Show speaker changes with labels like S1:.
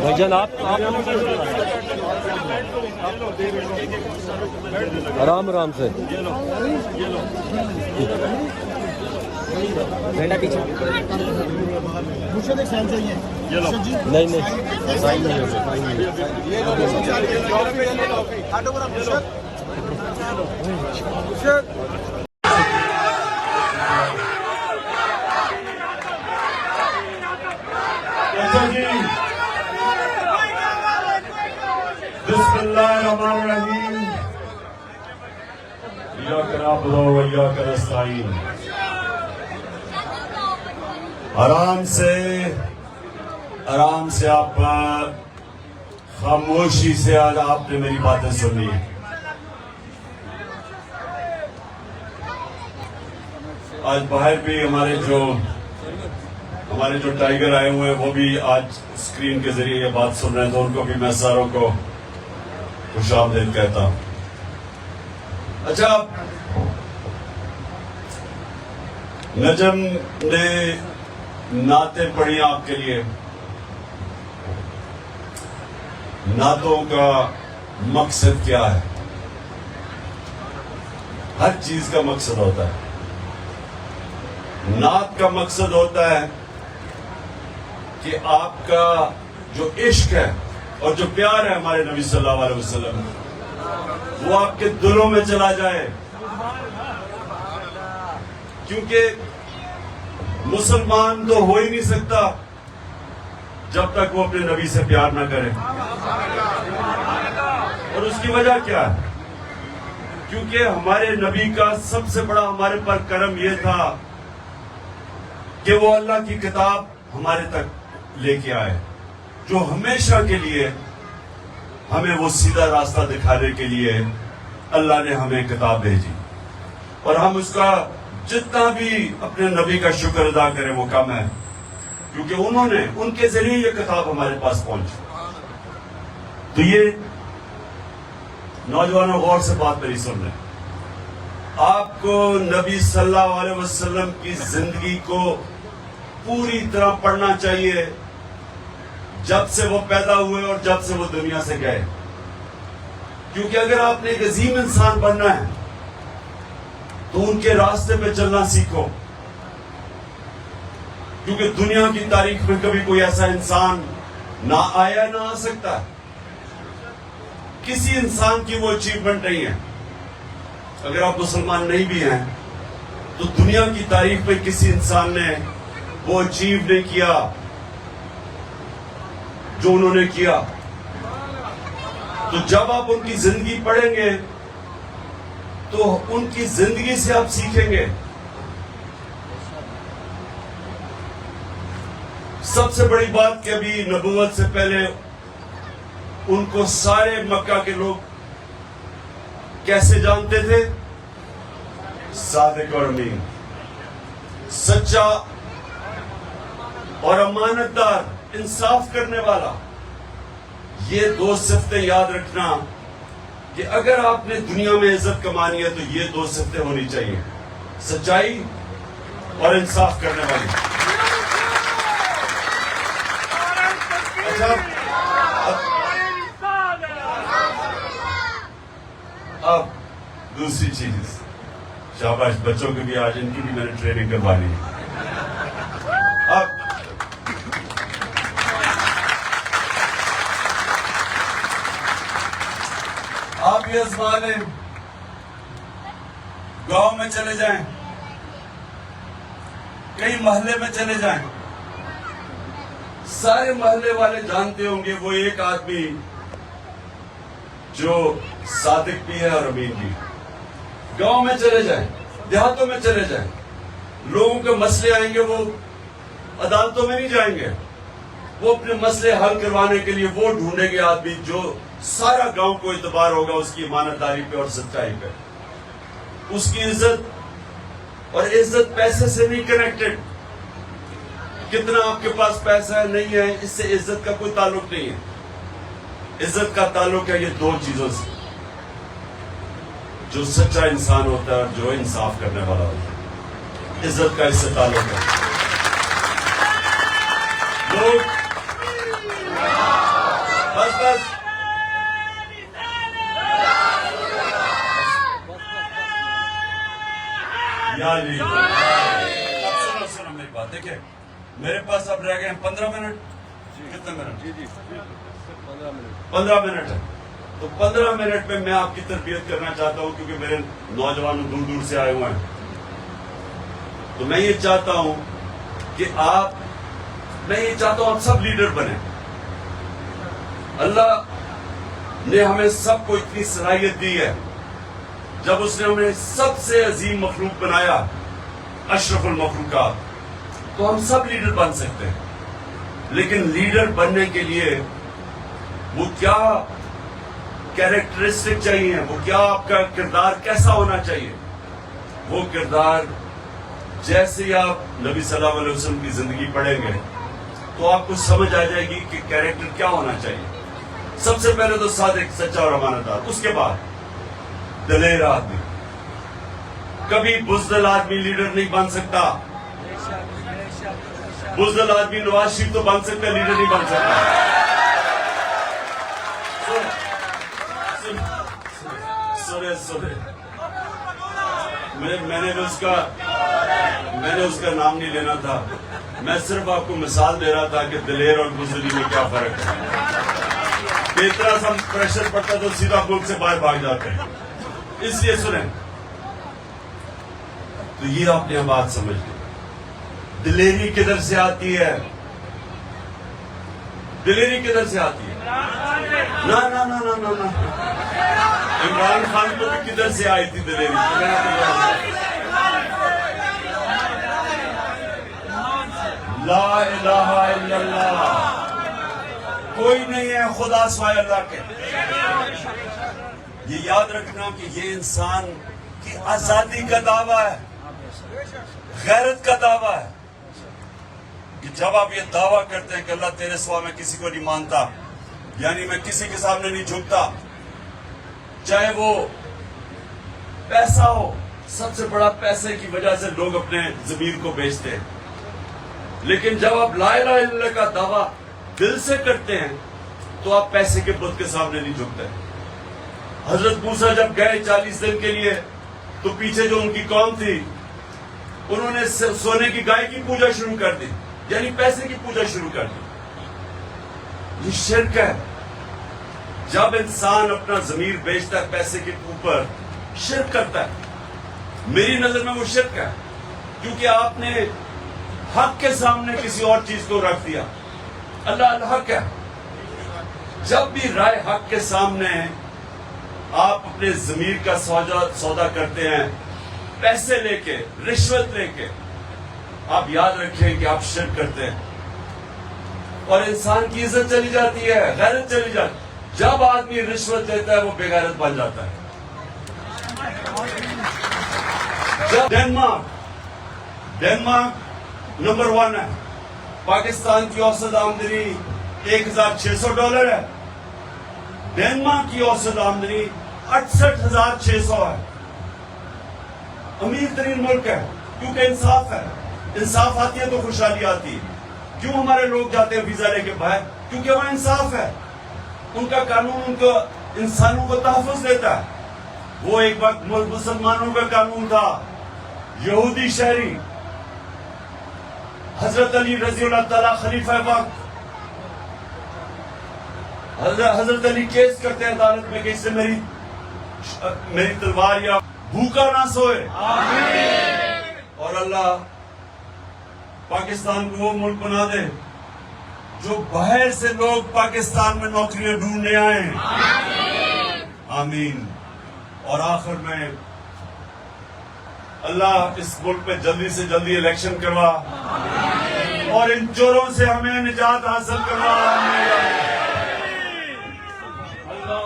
S1: بھائی جان آپ آرام آرام سے بیٹا پیچھے نہیں سائن نہیں
S2: بسم اللہ الرحمن الرحیم ایاک نعبد و ایاک نستعین آرام سے آپ خاموشی سے آج آپ نے میری باتیں سنی. آج باہر بھی ہمارے جو ٹائیگر آئے ہوئے ہیں وہ بھی آج اسکرین کے ذریعے یہ بات سن رہے ہیں, تو ان کو بھی میں ساروں کو خوش آمدید کہتا ہوں. اچھا, نجم نے نعتیں پڑھی آپ کے لیے. نعتوں کا مقصد کیا ہے؟ ہر چیز کا مقصد ہوتا ہے. نعت کا مقصد ہوتا ہے کہ آپ کا جو عشق ہے اور جو پیار ہے ہمارے نبی صلی اللہ علیہ وسلم وہ آپ کے دلوں میں چلا جائے, کیونکہ مسلمان تو ہو ہی نہیں سکتا جب تک وہ اپنے نبی سے پیار نہ کرے. اور اس کی وجہ کیا ہے؟ کیونکہ ہمارے نبی کا سب سے بڑا ہمارے پر کرم یہ تھا کہ وہ اللہ کی کتاب ہمارے تک لے کے آئے, جو ہمیشہ کے لیے ہمیں وہ سیدھا راستہ دکھانے کے لیے اللہ نے ہمیں کتاب بھیجی. اور ہم اس کا جتنا بھی اپنے نبی کا شکر ادا کریں وہ کم ہے, کیونکہ انہوں نے ان کے ذریعے یہ کتاب ہمارے پاس پہنچی. تو یہ نوجوانوں غور سے بات میری سن لیں. آپ کو نبی صلی اللہ علیہ وسلم کی زندگی کو پوری طرح پڑھنا چاہیے, جب سے وہ پیدا ہوئے اور جب سے وہ دنیا سے گئے. کیونکہ اگر آپ نے ایک عظیم انسان بننا ہے تو ان کے راستے پہ چلنا سیکھو, کیونکہ دنیا کی تاریخ میں کبھی کوئی ایسا انسان نہ آیا نہ آ سکتا. کسی انسان کی وہ اچیومنٹ نہیں ہے. اگر آپ مسلمان نہیں بھی ہیں تو دنیا کی تاریخ میں کسی انسان نے وہ اچیو نہیں کیا جو انہوں نے کیا. تو جب آپ ان کی زندگی پڑھیں گے تو ان کی زندگی سے آپ سیکھیں گے. سب سے بڑی بات کہ ابھی نبوت سے پہلے ان کو سارے مکہ کے لوگ کیسے جانتے تھے؟ صادق اور امین, سچا اور امانت دار, انصاف کرنے والا. یہ دو صفتیں یاد رکھنا کہ اگر آپ نے دنیا میں عزت کمانی ہے تو یہ دو صفتیں ہونی چاہیے, سچائی اور انصاف کرنے والی. اچھا, اب دوسری چیز, شاباش بچوں کی بھی آج ان کی بھی میں نے ٹریننگ کروانی ہے. اب آپ یہ آزما لیں, گاؤں میں چلے جائیں, کئی محلے میں چلے جائیں, سارے محلے والے جانتے ہوں گے وہ ایک آدمی جو صادق بھی ہے اور امین بھی. گاؤں میں چلے جائیں, دیہاتوں میں چلے جائیں, لوگوں کے مسئلے آئیں گے, وہ عدالتوں میں نہیں جائیں گے, وہ اپنے مسئلے حل کروانے کے لیے وہ ڈھونڈیں گے آدمی جو سارا گاؤں کو اعتبار ہوگا اس کی ایمانت داری پہ اور سچائی پہ. اس کی عزت اور عزت پیسے سے نہیں کنیکٹڈ. کتنا آپ کے پاس پیسہ ہے نہیں ہے اس سے عزت کا کوئی تعلق نہیں ہے. عزت کا تعلق ہے یہ دو چیزوں سے, جو سچا انسان ہوتا ہے اور جو انصاف کرنے والا ہوتا ہے. عزت کا اس سے تعلق ہے. دیکھیں میرے پاس اب رہ گئے ہیں 15 منٹ. کتنے منٹ؟
S1: جی
S2: 15 منٹ ہے. تو 15 منٹ میں میں آپ کی تربیت کرنا چاہتا ہوں کیونکہ میرے نوجوان دور دور سے آئے ہوئے ہیں. تو میں یہ چاہتا ہوں کہ میں یہ چاہتا ہوں آپ سب لیڈر بنیں. اللہ نے ہمیں سب کو اتنی صلاحیت دی ہے. جب اس نے ہمیں سب سے عظیم مخلوق بنایا اشرف المخلوقات, تو ہم سب لیڈر بن سکتے ہیں. لیکن لیڈر بننے کے لیے وہ کیا کیریکٹرسٹک چاہیے, وہ کیا آپ کا کردار کیسا ہونا چاہیے. وہ کردار جیسے ہی آپ نبی صلی اللہ علیہ وسلم کی زندگی پڑھیں گے تو آپ کو سمجھ آ جائے گی کہ کیریکٹر کیا ہونا چاہیے. سب سے پہلے تو صادق, سچا اور امانتدار. اس کے بعد دلیر آدمی. کبھی بزدل آدمی لیڈر نہیں بن سکتا. بزدل آدمی نواز شریف تو بن سکتا ہے, لیڈر نہیں بن سکتا. سنے میں نے اس کا نام نہیں لینا تھا. میں صرف آپ کو مثال دے رہا تھا کہ دلیر اور بزدلی میں کیا فرق ہے. کہ اتنا سا پریشر پڑتا تو سیدھا ملک سے باہر بھاگ جاتے ہیں. اس لیے سنیں, تو یہ آپ نے بات سمجھ لی. دلیری کدھر سے آتی ہے؟ دلیری کدھر سے آتی ہے؟ نا عمران خان کو بھی کدھر سے آئی تھی دلیری؟ لا الہ الا اللہ. کوئی نہیں ہے خدا سوائے اللہ کے. یہ یاد رکھنا کہ یہ انسان کی آزادی کا دعویٰ ہے, غیرت کا دعویٰ ہے. کہ جب آپ یہ دعویٰ کرتے ہیں کہ اللہ تیرے سوا میں کسی کو نہیں مانتا, یعنی میں کسی کے سامنے نہیں جھکتا, چاہے وہ پیسہ ہو. سب سے بڑا پیسے کی وجہ سے لوگ اپنے ضمیر کو بیچتے ہیں. لیکن جب آپ لا الہ الا اللہ کا دعویٰ دل سے کرتے ہیں تو آپ پیسے کے بت کے سامنے نہیں جھکتے. حضرت موسیٰ جب گئے 40 دن کے لیے تو پیچھے جو ان کی قوم تھی انہوں نے سونے کی گائے کی پوجا شروع کر دی, یعنی پیسے کی پوجا شروع کر دی. یہ شرک ہے. جب انسان اپنا ضمیر بیچتا ہے پیسے کے اوپر, شرک کرتا ہے. میری نظر میں وہ شرک ہے, کیونکہ آپ نے حق کے سامنے کسی اور چیز کو رکھ دیا. اللہ الحق ہے. جب بھی رائے حق کے سامنے آپ اپنے ضمیر کا سودا کرتے ہیں پیسے لے کے, رشوت لے کے, آپ یاد رکھیں کہ آپ شرک کرتے ہیں اور انسان کی عزت چلی جاتی ہے, غیرت چلی جاتی ہے. جب آدمی رشوت لیتا ہے وہ بے غیرت بن جاتا ہے. ڈنمارک نمبر 1 ہے. پاکستان کی اوسط آمدنی $1,600 ہے. ڈنمارک کی اوسط آمدنی 68,600 ہے. امیر ترین ملک ہے کیونکہ انصاف ہے. انصاف آتی ہے تو خوشحالی آتی ہے. کیوں ہمارے لوگ جاتے ہیں ویزا لے کے باہر؟ کیونکہ وہاں انصاف ہے. ان کا قانون ان کو انسانوں کو تحفظ دیتا ہے. وہ ایک وقت مسلمانوں کا قانون تھا. یہودی شہری حضرت علی رضی اللہ تعالیٰ خلیفہ وقت, حضرت علی کیس کرتے ہیں عدالت میں کہ اس سے میری تلوار یا بھوکا نہ سوئے. اور اللہ پاکستان کو وہ ملک بنا دے جو باہر سے لوگ پاکستان میں نوکریاں ڈھونڈنے آئیں. آمین. اور آخر میں اللہ اس ملک میں جلدی سے جلدی الیکشن کروا اور ان چوروں سے ہمیں نجات حاصل کروا. اللہ